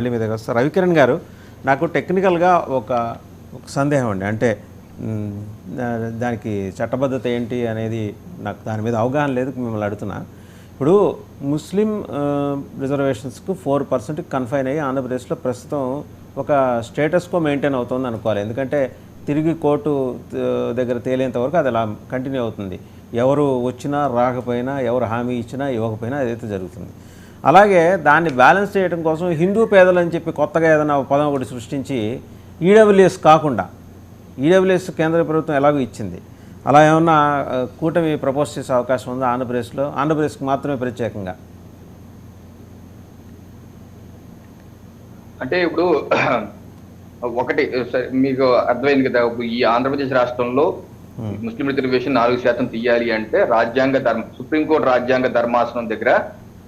మళ్ళీ మీ దగ్గర వస్తారు. రవికిరణ్ గారు, నాకు టెక్నికల్గా ఒక ఒక సందేహం అండి. అంటే దానికి చట్టబద్ధత ఏంటి అనేది నాకు దాని మీద అవగాహన లేదు, మిమ్మల్ని అడుగుతున్నా. ఇప్పుడు ముస్లిం రిజర్వేషన్స్కు 4% కన్ఫైన్ అయ్యి ఆంధ్రప్రదేశ్లో ప్రస్తుతం ఒక స్టేటస్కో మెయింటైన్ అవుతుంది అనుకోవాలి. ఎందుకంటే తిరిగి కోర్టు దగ్గర తేలేంత వరకు అది అలా కంటిన్యూ అవుతుంది. ఎవరు వచ్చినా రాకపోయినా, ఎవరు హామీ ఇచ్చినా ఇవ్వకపోయినా అదైతే జరుగుతుంది. అలాగే దాన్ని బ్యాలెన్స్ చేయడం కోసం హిందూ పేదలు అని చెప్పి కొత్తగా ఏదైనా పదం ఒకటి సృష్టించి ఈడబ్ల్యూఎస్ కాకుండా, ఈడబ్ల్యూఎస్ కేంద్ర ప్రభుత్వం ఎలాగో ఇచ్చింది, అలా ఏమన్నా కూటమి ప్రపోజ్ చేసే అవకాశం ఉందా ఆంధ్రప్రదేశ్లో? ఆంధ్రప్రదేశ్కి మాత్రమే ప్రత్యేకంగా అంటే ఇప్పుడు ఒకటి మీకు అర్థమైంది కదా. ఈ ఆంధ్రప్రదేశ్ రాష్ట్రంలో ముస్లిం రిజర్వేషన్ 4% తీయాలి అంటే సుప్రీంకోర్టు రాజ్యాంగ ధర్మాసనం దగ్గర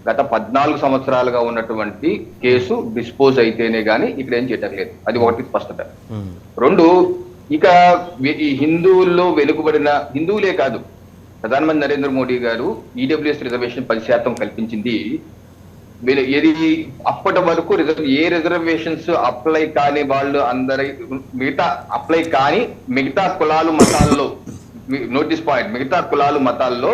గత 14 సంవత్సరాలుగా ఉన్నటువంటి కేసు డిస్పోజ్ అయితేనే గానీ ఇక్కడ ఏం చేయటం లేదు. అది ఒకటి స్పష్టత. రెండు, ఇక ఈ హిందువుల్లో వెలుగుబడిన హిందువులే కాదు, ప్రధానమంత్రి నరేంద్ర మోడీ గారు ఈడబ్ల్యూఎస్ రిజర్వేషన్ 10% కల్పించింది. ఏది అప్పటి వరకు ఏ రిజర్వేషన్స్ అప్లై కాని వాళ్ళు అందరి మిగతా కులాలు మతాల్లో, నోటీస్ పాయింట్, మిగతా కులాలు మతాల్లో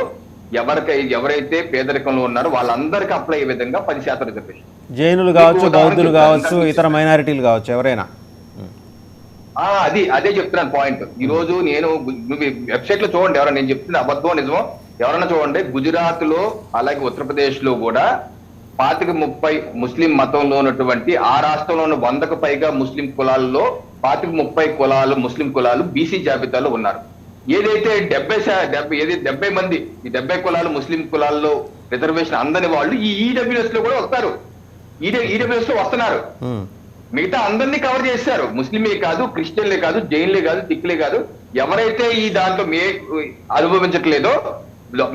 ఎవరైతే పేదరికంలో ఉన్నారో వాళ్ళందరికీ అప్లై అయ్యే విధంగా 10% రిజర్వేషన్. జైనులు కావచ్చు, బౌద్ధులు కావచ్చు, ఇతర మైనారిటీలు కావచ్చు, ఎవరైనా. అదే చెప్తున్నాను పాయింట్. ఈ రోజు నేను వెబ్సైట్ లో చూడండి, ఎవరైనా నేను చెప్తున్నా అబద్ధం నిజమో ఎవరైనా చూడండి. గుజరాత్ లో అలాగే ఉత్తరప్రదేశ్ లో కూడా 25-30 ముస్లిం మతంలో ఉన్నటువంటి ఆ రాష్ట్రంలో ఉన్న 100కు పైగా ముస్లిం కులాల్లో 25-30 ముస్లిం కులాలు బీసీ జాబితాలో ఉన్నారు. ఏదైతే 70 మంది ఈ 70 కులాలు ముస్లిం కులాల్లో రిజర్వేషన్ అందని వాళ్ళు ఈ ఈడబ్ల్యూఎస్ లో కూడా వస్తారు. ఈడబ్ల్యూఎస్ లో వస్తున్నారు. మిగతా అందరినీ కవర్ చేశారు. ముస్లింలే కాదు, క్రిస్టియన్లే కాదు, జైన్లే కాదు, సిక్లే కాదు, ఎవరైతే ఈ దాంట్లో అనుభవించట్లేదో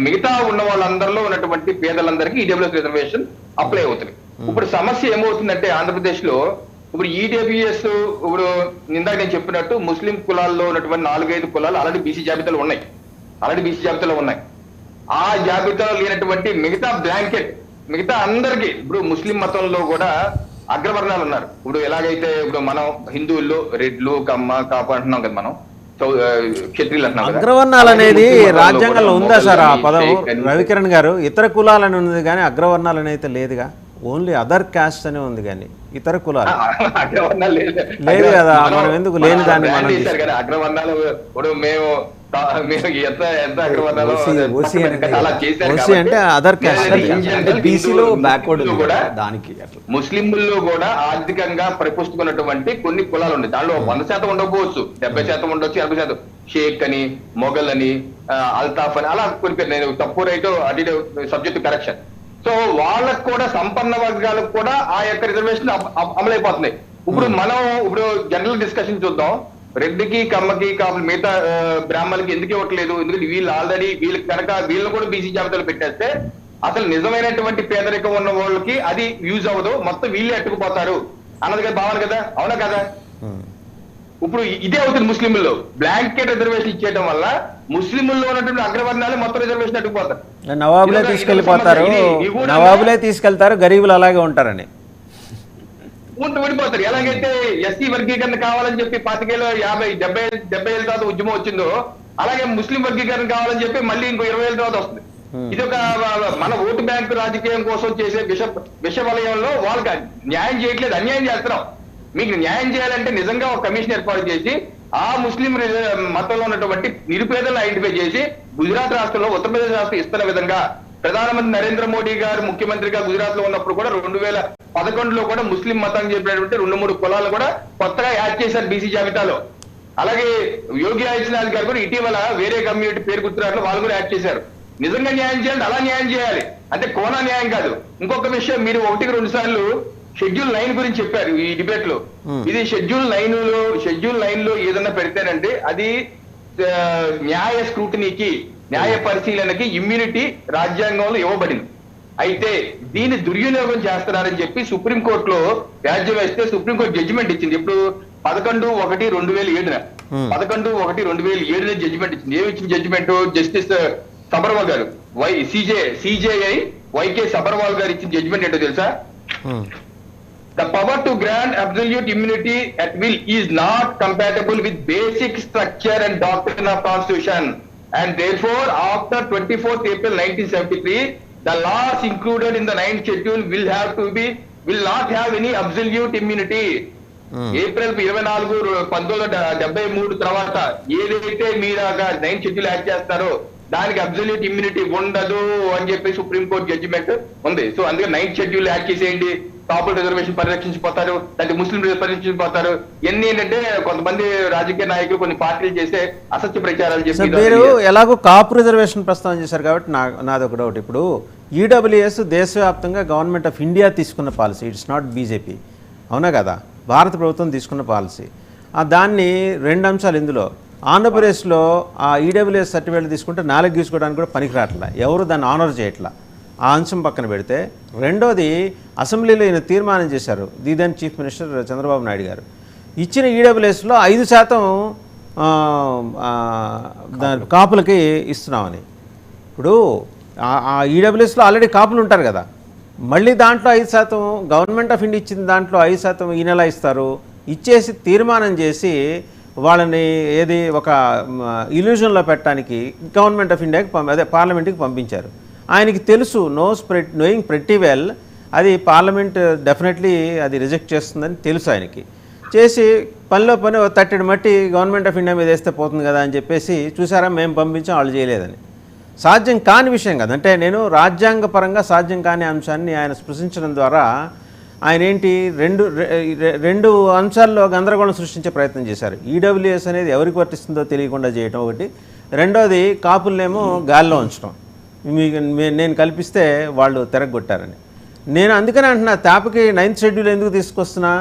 మిగతా ఉన్న వాళ్ళందరిలో ఉన్నటువంటి పేదలందరికీ ఈడబ్ల్యూఎస్ రిజర్వేషన్ అప్లై అవుతుంది. ఇప్పుడు సమస్య ఏమవుతుందంటే ఆంధ్రప్రదేశ్ లో ఇప్పుడు ఈడబ్ల్యూఎస్, ఇప్పుడు ఇందాక నేను చెప్పినట్టు ముస్లిం కులాల్లో ఉన్నటువంటి 4-5 కులాలు ఆల్రెడీ బీసీ జాబితాలో ఉన్నాయి. ఆ జాబితాలో లేనటువంటి మిగతా అందరికీ ఇప్పుడు ముస్లిం మతంలో కూడా అగ్రవర్ణాలు ఉన్నారు. ఇప్పుడు ఎలాగైతే ఇప్పుడు మనం హిందువుల్లో రెడ్లు, కమ్మ, కాపు అంటున్నాం కదా, మనం క్షత్రియులు అంటున్నాం. అగ్రవర్ణాలు అనేది రాజ్యాంగంలో ఉందా సార్ ఆ పదం? రవికిరణ్ గారు, ఇతర కులాలని ఉంది కానీ అగ్రవర్ణాలు అయితే లేదుగా, ఓన్లీ అదర్ క్యాస్ట్ అనే ఉంది కానీ ఇతర కులాలు లేదు కదా. మనం ఎందుకు లేని దాన్ని అగ్రవర్ణాలు ఇప్పుడు మేము అంటే అదర్ క్యాస్ట్ కూడా ముస్లింల్లో కూడా ఆర్థికంగా పరిపుష్టుకున్నటువంటి కొన్ని కులాలు ఉన్నాయి. దాంట్లో 100% ఉండకపోవచ్చు, 70% ఉండొచ్చు, 80%. షేక్ అని, మొఘల్ అని, అల్తాఫ్ అని, అలా కొన్ని నేను తప్పు రైట్ అటు సబ్జెక్ట్ కరెక్షన్. సో వాళ్ళకు కూడా సంపన్న వర్గాలకు కూడా ఆ యొక్క రిజర్వేషన్ అమలైపోతున్నాయి. ఇప్పుడు మనం జనరల్ డిస్కషన్ చూద్దాం. రెడ్డికి, కమ్మకి, కాపులు, మిగతా బ్రాహ్మణులకి ఎందుకు ఇవ్వట్లేదు? ఎందుకంటే వీళ్ళని కూడా బీసీ జాబితాలో పెట్టేస్తే అసలు నిజమైనటువంటి పేదరికం ఉన్న వాళ్ళకి అది యూజ్ అవ్వదు, మొత్తం వీళ్ళే అట్టుకుపోతారు అన్నది కదా భావన కదా, అవునా కదా? ఇప్పుడు ఇదే అవుతుంది ముస్లింల్లో. బ్లాంకెట్ రిజర్వేషన్ ఇచ్చేయడం వల్ల ముస్లింల్లో ఉన్నటువంటి అగ్రవర్ణాలు మొత్తం రిజర్వేషన్ అట్టుకుపోతారు. నవాబులే తీసుకెళ్తారు, గరీబులు అలాగే ఉంటారని విడిపోతారు. ఎలాగైతే ఎస్సీ వర్గీకరణ కావాలని చెప్పి 25 ఏళ్ళు 70 ఏళ్ళ తర్వాత ఉద్యమం వచ్చిందో, అలాగే ముస్లిం వర్గీకరణ కావాలని చెప్పి మళ్ళీ ఇంకో 20 ఏళ్ళ తర్వాత వస్తుంది. ఇది ఒక మన ఓటు బ్యాంకు రాజకీయం కోసం చేసే విష వలయంలో వాళ్ళకి న్యాయం చేయట్లేదు, అన్యాయం చేస్తున్నాం. మీకు న్యాయం చేయాలంటే నిజంగా ఒక కమిషన్ ఏర్పాటు చేసి ఆ ముస్లిం మతంలో ఉన్నటువంటి నిరుపేదలను ఐడెంటిఫై చేసి గుజరాత్ రాష్ట్రంలో, ఉత్తరప్రదేశ్ రాష్ట్రం ఇస్తున్న విధంగా ప్రధానమంత్రి నరేంద్ర మోడీ గారు ముఖ్యమంత్రిగా గుజరాత్ లో ఉన్నప్పుడు కూడా 2011లో కూడా ముస్లిం మతానికి చెప్పినటువంటి 2-3 కులాలు కూడా కొత్తగా యాడ్ చేశారు బీసీ జాబితాలో. అలాగే యోగి ఆదిత్యనాథ్ గారు కూడా ఇటీవల వేరే కమ్యూనిటీ పేరు గుర్తురాట్లో వాళ్ళు కూడా యాడ్ చేశారు. నిజంగా న్యాయం చేయాలంటే అలా న్యాయం చేయాలి, అంటే కోనా న్యాయం కాదు. ఇంకొక విషయం, మీరు 1-2 సార్లు షెడ్యూల్ 9 గురించి చెప్పారు ఈ డిబేట్ లో. ఇది షెడ్యూల్ 9 లో ఏదన్నా పెడితేనంటే అది న్యాయ స్క్రూటినీకి, న్యాయ పరిశీలనకి ఇమ్యూనిటీ రాజ్యాంగంలో ఇవ్వబడింది. అయితే దీన్ని దుర్వినియోగం చేస్తున్నారని చెప్పి సుప్రీంకోర్టులో వ్యాజ్యం వేస్తే సుప్రీంకోర్టు జడ్జిమెంట్ ఇచ్చింది. ఇప్పుడు 11/1/2007 11/1/2007 జడ్జిమెంట్ ఇచ్చింది. ఏమి ఇచ్చింది జడ్జిమెంట్? జస్టిస్ సబర్వాల్ గారు, సిజేఐ వైకే సబర్వాల్ గారు ఇచ్చిన జడ్జిమెంట్ ఏంటో తెలుసా? The power to grant absolute immunity at will is not compatible with basic structure and doctrine of Constitution. And therefore, after 24th April 1973, the laws included in the 9th schedule will not have any absolute immunity. April 24 1973 తర్వాత ఏదైతే మీరు 9th schedule add చేస్తారో దానికి absolute immunity ఉండదు అని చెప్పి supreme court judgement ఉంది. So అందుకే 9th షెడ్యూల్ యాడ్ చేసేయండి, కాపుల రిజర్వేషన్ పరిరక్షించిపోతారు, అంటే ముస్లిం పరిరక్షించిపోతారు. ఎన్ని ఏంటంటే కొంతమంది రాజకీయ నాయకులు కొన్ని పార్టీలు చేసే అసత్య ప్రచారాలు చేసి మీరు ఎలాగో కాపు రిజర్వేషన్ ప్రస్తావన చేశారు కాబట్టి నాది ఒక డౌట్. ఇప్పుడు ఈడబ్ల్యూఎస్ దేశవ్యాప్తంగా గవర్నమెంట్ ఆఫ్ ఇండియా తీసుకున్న పాలసీ, ఇట్స్ నాట్ బీజేపీ, అవునా కదా, భారత ప్రభుత్వం తీసుకున్న పాలసీ. దాన్ని 2 అంశాలు ఇందులో. ఆంధ్రప్రదేశ్లో ఆ ఈడబ్ల్యూఎస్ సర్టిఫికేట్ తీసుకుంటే 4 తీసుకోవడానికి కూడా పనికిరాట్లా, ఎవరు దాన్ని ఆనర్ చేయట్లా. ఆ అంశం పక్కన పెడితే, రెండోది అసెంబ్లీలో ఈయన తీర్మానం చేశారు, దీదాని చీఫ్ మినిస్టర్ చంద్రబాబు నాయుడు గారు ఇచ్చిన ఈడబ్ల్యూఎస్లో 5% కాపులకి ఇస్తున్నామని. ఇప్పుడు ఆ ఈడబ్ల్యూఎస్లో ఆల్రెడీ కాపులు ఉంటారు కదా, మళ్ళీ దాంట్లో 5% గవర్నమెంట్ ఆఫ్ ఇండియా ఇచ్చిన దాంట్లో 5% ఈ నెల ఇస్తారు. ఇచ్చేసి తీర్మానం చేసి వాళ్ళని ఏది ఒక ఇల్యూజన్లో పెట్టడానికి గవర్నమెంట్ ఆఫ్ ఇండియాకి అదే పార్లమెంట్కి పంపించారు. ఆయనకి తెలుసు, నోయింగ్ ప్రెట్టి వెల్ అది పార్లమెంట్ డెఫినెట్లీ అది రిజెక్ట్ చేస్తుందని తెలుసు ఆయనకి. చేసి పనిలో పని 30 మట్టి గవర్నమెంట్ ఆఫ్ ఇండియా మీద వేస్తే పోతుంది కదా అని చెప్పేసి, చూసారా మేము పంపించాం వాళ్ళు చేయలేదని. సాధ్యం కాని విషయం కదా. అంటే నేను రాజ్యాంగపరంగా సాధ్యం కాని అంశాన్ని ఆయన స్పృశించడం ద్వారా ఆయన ఏంటి రెండు అంశాల్లో గందరగోళం సృష్టించే ప్రయత్నం చేశారు. ఈడబ్ల్యూఎస్ అనేది ఎవరికి వర్తిస్తుందో తెలియకుండా చేయటం ఒకటి, రెండోది కాపులనేమో గాల్లో ఉంచడం, నేను కల్పిస్తే వాళ్ళు తిరగొట్టారని. నేను అందుకనే అంటున్నా, తాపకి 9th షెడ్యూల్ ఎందుకు తీసుకొస్తున్నా,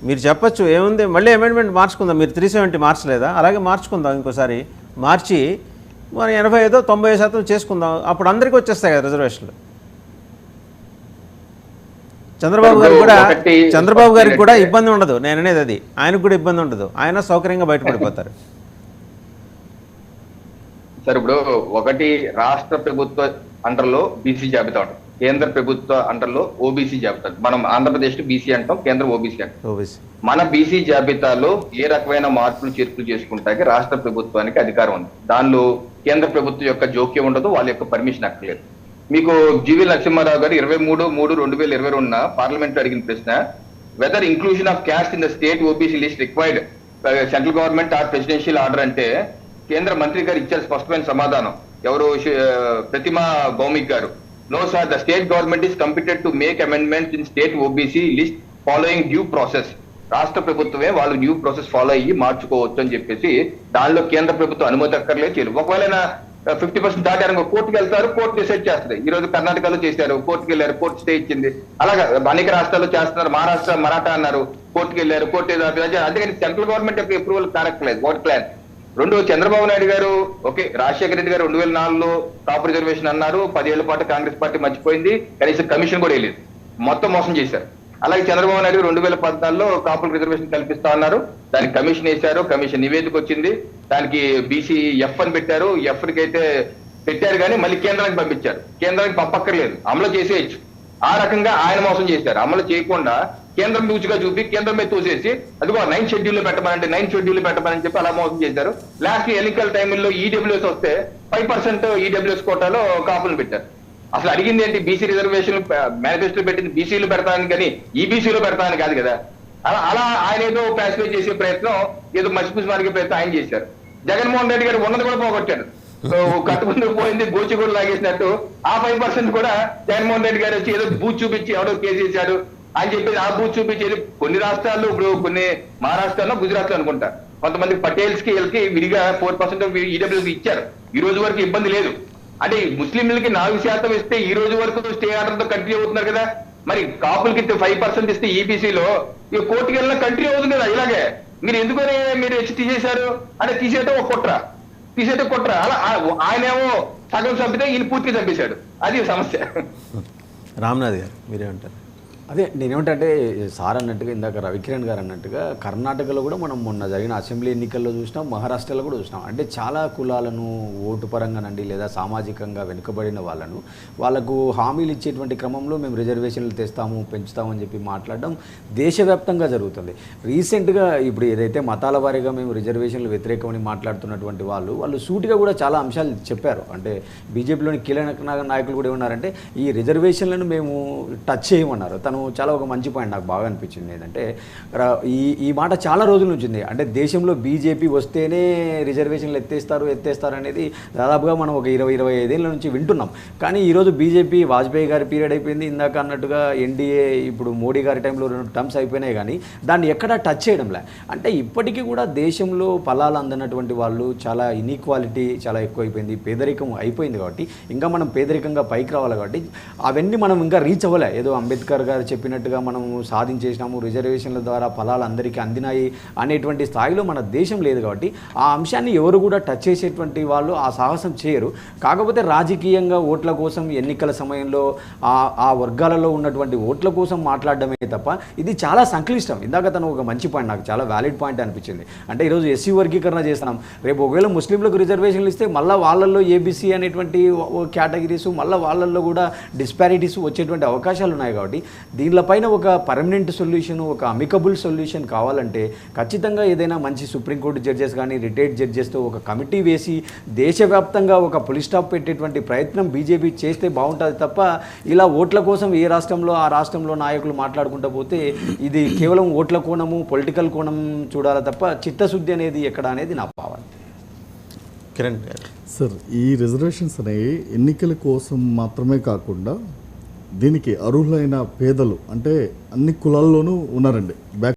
మీరు చెప్పచ్చు ఏముంది మళ్ళీ అమెండ్మెంట్ మార్చుకుందాం, మీరు 370 మార్చలేదా, అలాగే మార్చుకుందాం, ఇంకోసారి మార్చి మనం 85-90% చేసుకుందాం, అప్పుడు అందరికీ వచ్చేస్తాయి కదా రిజర్వేషన్లు. చంద్రబాబు గారికి కూడా ఇబ్బంది ఉండదు, నేను అనేది అది, ఆయనకు కూడా ఇబ్బంది ఉండదు, ఆయన సౌకర్యంగా బయటపడిపోతారు. సార్ ఇప్పుడు ఒకటి రాష్ట్ర ప్రభుత్వ అండర్లో బీసీ జాబితా ఉంటుంది, కేంద్ర ప్రభుత్వ అండర్లో ఓబీసీ జాబితా. మనం ఆంధ్రప్రదేశ్ బీసీ అంటాం, కేంద్రం ఓబీసీ అంటాం. మన బీసీ జాబితాలో ఏ రకమైన మార్పులు చేర్పులు చేసుకుంటానికి రాష్ట్ర ప్రభుత్వానికి అధికారం ఉంది. దానిలో కేంద్ర ప్రభుత్వం యొక్క జోక్యం ఉండదు, వాళ్ళ యొక్క పర్మిషన్ అక్కర్లేదు. మీకు జీవి నరసింహారావు గారు 23/3/2022 పార్లమెంట్ అడిగిన ప్రశ్న, whether inclusion of caste in the state OBC list required central government or presidential order అంటే కేంద్ర మంత్రి గారు ఇచ్చారు స్పష్టమైన సమాధానం. ఎవరు? ప్రతిమా భౌమిక్ గారు. No sir, the state government is competent to make amendments in state OBC list following due process. రాష్ట్ర ప్రభుత్వమే వాళ్ళు డ్యూ ప్రాసెస్ ఫాలో అయ్యి మార్చుకోవచ్చు అని చెప్పేసి, దానిలో కేంద్ర ప్రభుత్వం అనుమతి అక్కర్లేదు చేయలేదు. ఒకవేళ 50% దాటారు కోర్టుకు వెళ్తారు, కోర్టు డిసైడ్ చేస్తుంది. ఈ రోజు కర్ణాటకలో చేశారు, కోర్టుకు వెళ్ళారు, కోర్టు స్టే ఇచ్చింది. అలాగా అనేక రాష్ట్రాల్లో చేస్తున్నారు. మహారాష్ట్ర మరాఠా అన్నారు, కోర్టుకు వెళ్ళారు, కోర్టు అందుకని సెంట్రల్ గవర్నమెంట్ యొక్క అప్రూవల్ కానక్కర్లేదు. ఒకటి ప్లాన్. 2, చంద్రబాబు నాయుడు గారు ఓకే, రాజశేఖర రెడ్డి గారు 2004లో కాపు రిజర్వేషన్ అన్నారు, 10 ఏళ్ల పాటు కాంగ్రెస్ పార్టీ మర్చిపోయింది, కనీసం కమిషన్ కూడా వేయలేదు, మొత్తం మోసం చేశారు. అలాగే చంద్రబాబు నాయుడు 2014లో కాపులకు రిజర్వేషన్ కల్పిస్తా ఉన్నారు, దానికి కమిషన్ వేశారు, కమిషన్ నివేదిక వచ్చింది, దానికి బీసీ ఎఫ్ అని పెట్టారు, ఎఫ్కి అయితే పెట్టారు కానీ మళ్ళీ కేంద్రానికి పంపించారు. కేంద్రానికి పంపక్కర్లేదు, అమలు చేసేయచ్చు. ఆ రకంగా ఆయన మోసం చేశారు. అమలు చేయకుండా కేంద్రం లూచుగా చూపి కేంద్రం మీద తోసేసి అదిగో 9th షెడ్యూల్ పెట్టమనంటే 9th షెడ్యూల్ పెట్టమని చెప్పి అలా మోసం చేశారు. లాస్ట్ ఎన్నికల టైంలో ఈడబ్ల్యూఎస్ వస్తే 5% ఈడబ్ల్యూఎస్ కోటాలో కాపులు పెట్టారు. అసలు అడిగింది ఏంటి? బీసీ రిజర్వేషన్ మేనిఫెస్టో పెట్టింది బీసీలు పెడతాను కానీ ఈబీసీలో పెడతాను కాదు కదా. అలా ఆయన ఏదో ప్యాసిఫై చేసే ప్రయత్నం, ఏదో మసిపూసి మార్గే ప్రయత్నం ఆయన చేశారు. జగన్మోహన్ రెడ్డి గారు ఉన్నది కూడా పోగొట్టాడు. కట్టుకుంటూ పోయింది గోచి కూడా లాగేసినట్టు ఆ 5% కూడా జగన్మోహన్ రెడ్డి గారు వచ్చి ఏదో బూత్ చూపించి ఎవడో కేసు చేశాడు అని చెప్పేసి ఆ బూత్ చూపించేది. కొన్ని రాష్ట్రాల్లో, ఇప్పుడు కొన్ని మహారాష్ట్రలో, గుజరాత్ లో అనుకుంటా, కొంతమంది పటేల్స్ కి వీళ్ళకి విడిగా 4% ఈడబ్ల్యూకి ఇచ్చారు. ఈ రోజు వరకు ఇబ్బంది లేదు. అంటే ముస్లింలకి 4% ఇస్తే ఈ రోజు వరకు స్టే ఆర్డర్ తో కంటిన్యూ అవుతున్నారు కదా. మరి కాపులకి 5% ఇస్తే ఈబీసీలో ఇక కోర్టుకి వెళ్ళినా కంటిన్యూ అవుతుంది కదా. ఇలాగే మీరు ఎందుకని మీరు తీసేశారు అంటే తీసేయటం ఒక కుట్ర. అలా ఆయనేమో సగం చంపితే ఈయన పూర్తిగా చంపేశాడు. అది సమస్య. రామ్నాథ్ గారు మీరేమంటారు? అదే నేనేమంటే సార్ అన్నట్టుగా ఇందాక రవికిరణ్ గారు అన్నట్టుగా కర్ణాటకలో కూడా మనం మొన్న జరిగిన అసెంబ్లీ ఎన్నికల్లో చూసినాం, మహారాష్ట్రలో కూడా చూసినాం. అంటే చాలా కులాలను ఓటు పరంగానండి లేదా సామాజికంగా వెనుకబడిన వాళ్ళకు హామీలు ఇచ్చేటువంటి క్రమంలో మేము రిజర్వేషన్లు తెస్తాము పెంచుతామని చెప్పి మాట్లాడడం దేశవ్యాప్తంగా జరుగుతుంది. రీసెంట్గా ఇప్పుడు ఏదైతే మతాల వారీగా మేము రిజర్వేషన్లు వ్యతిరేకమని మాట్లాడుతున్నటువంటి వాళ్ళు సూటిగా కూడా చాలా అంశాలు చెప్పారు. అంటే బీజేపీలోని కీలక నాయకులు కూడా ఏమన్నారంటే ఈ రిజర్వేషన్లను మేము టచ్ చేయమన్నారు. తను చాలా ఒక మంచి పాయింట్ నాకు బాగా అనిపించింది. ఏంటంటే ఈ మాట చాలా రోజుల నుంచి ఉంది. అంటే దేశంలో బీజేపీ వస్తేనే రిజర్వేషన్లు ఎత్తేస్తారు అనేది దాదాపుగా మనం ఒక 20-25 ఏళ్ళ నుంచి వింటున్నాం. కానీ ఈరోజు బీజేపీ వాజ్పేయి గారి పీరియడ్ అయిపోయింది, ఇందాక అన్నట్టుగా ఎన్డీఏ ఇప్పుడు మోడీ గారి టైంలో 2 టర్మ్స్ అయిపోయినాయి. కానీ దాన్ని ఎక్కడా టచ్ చేయడంలే. అంటే ఇప్పటికీ కూడా దేశంలో ఫలాలు అందనటువంటి వాళ్ళు చాలా ఇన్ఈక్వాలిటీ చాలా ఎక్కువైపోయింది, పేదరికం అయిపోయింది. కాబట్టి ఇంకా మనం పేదరికంగా పైకి రావాలి. కాబట్టి అవన్నీ మనం ఇంకా రీచ్ అవ్వలే. ఏదో అంబేద్కర్ గారు చెప్పినట్టుగా మనము సాధించేసినాము, రిజర్వేషన్ల ద్వారా ఫలాలు అందరికీ అందినాయి అనేటువంటి స్థాయిలో మన దేశం లేదు. కాబట్టి ఆ అంశాన్ని ఎవరు కూడా టచ్ చేసేటువంటి వాళ్ళు ఆ సాహసం చేయరు. కాకపోతే రాజకీయంగా ఓట్ల కోసం ఎన్నికల సమయంలో ఆ వర్గాలలో ఉన్నటువంటి ఓట్ల కోసం మాట్లాడడమే తప్ప ఇది చాలా సంక్లిష్టం. ఇందాక తను ఒక మంచి పాయింట్, నాకు చాలా వ్యాలిడ్ పాయింట్ అనిపించింది. అంటే ఈరోజు ఎస్సీ వర్గీకరణ చేస్తున్నాం, రేపు ఒకవేళ ముస్లింలకు రిజర్వేషన్లు ఇస్తే మళ్ళీ వాళ్ళల్లో ఏబీసీ అనేటువంటి కేటగిరీస్ మళ్ళీ వాళ్ళల్లో కూడా డిస్పారిటీస్ వచ్చేటువంటి అవకాశాలు ఉన్నాయి. కాబట్టి దీనిపైన ఒక పర్మనెంట్ సొల్యూషన్, ఒక అమికబుల్ సొల్యూషన్ కావాలంటే ఖచ్చితంగా ఏదైనా మంచి సుప్రీంకోర్టు జడ్జెస్ కానీ రిటైర్డ్ జడ్జెస్తో ఒక కమిటీ వేసి దేశవ్యాప్తంగా ఒక పులి స్టాప్ పెట్టేటువంటి ప్రయత్నం బీజేపీ చేస్తే బాగుంటుంది తప్ప ఇలా ఓట్ల కోసం ఏ రాష్ట్రంలో ఆ రాష్ట్రంలో నాయకులు మాట్లాడుకుంటూ పోతే ఇది కేవలం ఓట్ల కోణము పొలిటికల్ కోణం చూడాలి తప్ప చిత్తశుద్ధి అనేది ఎక్కడ అనేది నా భావన. కిరణ్ గారు. సార్, ఈ రిజర్వేషన్స్ అనేవి ఎన్నికల కోసం మాత్రమే కాకుండా దీనికి అర్హులైన పేదలు అంటే అన్ని కులాల్లోనూ ఉన్నారండి.